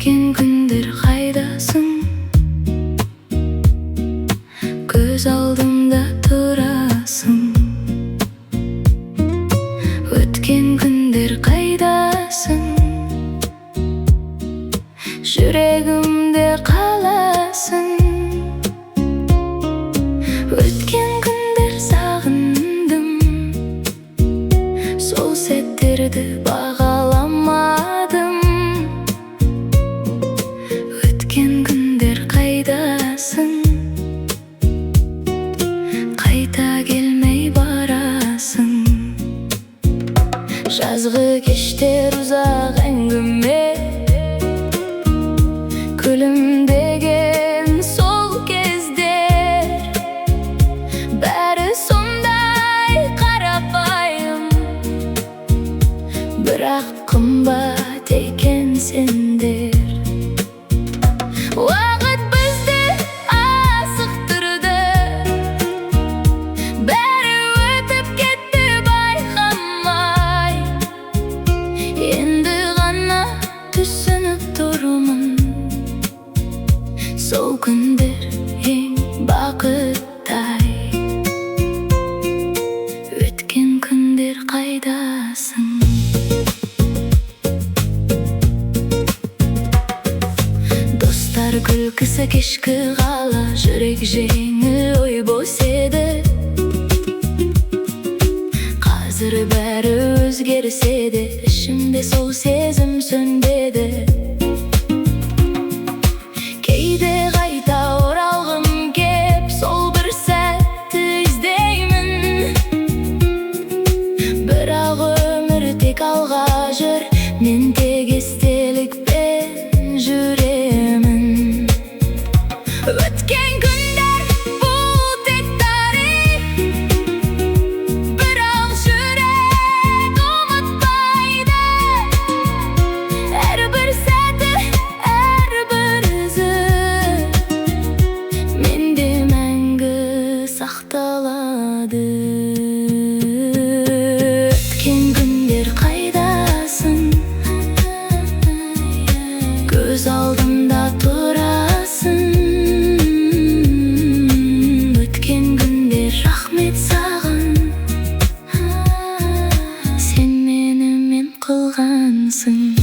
Өткен күндер қайдасың? Көз алдымда тұрасың. Өткен күндер қайдасың? Жүрегімде қаласың. Өткен күндер сағындым. Сол сәттерді бағаламадым. Өткен күндер қайдасың? Қайта келмей барасың. Жазғы кештер ұзақ әңгіме, күлімдеген сол кездер, бәрі сондай қарапайым, бірақ қымбат екен сендер. Уақыт бізді асықтырды, бәрі өтіп кетті байқамай. Енді ғана түсініп тұрмын, сол күндер ең бақыттай. Өткен күндер қайдасың? Достар күлкісі кешкі қала, жүрек жеңіл ой бос еді. Қазір бәрі өзгерсе де, ішімде сол сезім сөнбеді. Кейде қайта оралғым кеп, сол бір сәтті іздеймін. Бірақ өмір тек алға жүр, мен тек естелікпен жүремін. Өткен күндер бұл тек тарих, бірақ жүрек ұмытпайды. Әрбір сәті, әрбір ізі менде мәңгі сақталады. Өткен күндер қайдасың? Көз алдымда тұрасың. Өткен күндер рахмет саған, сен менімен қылғансың.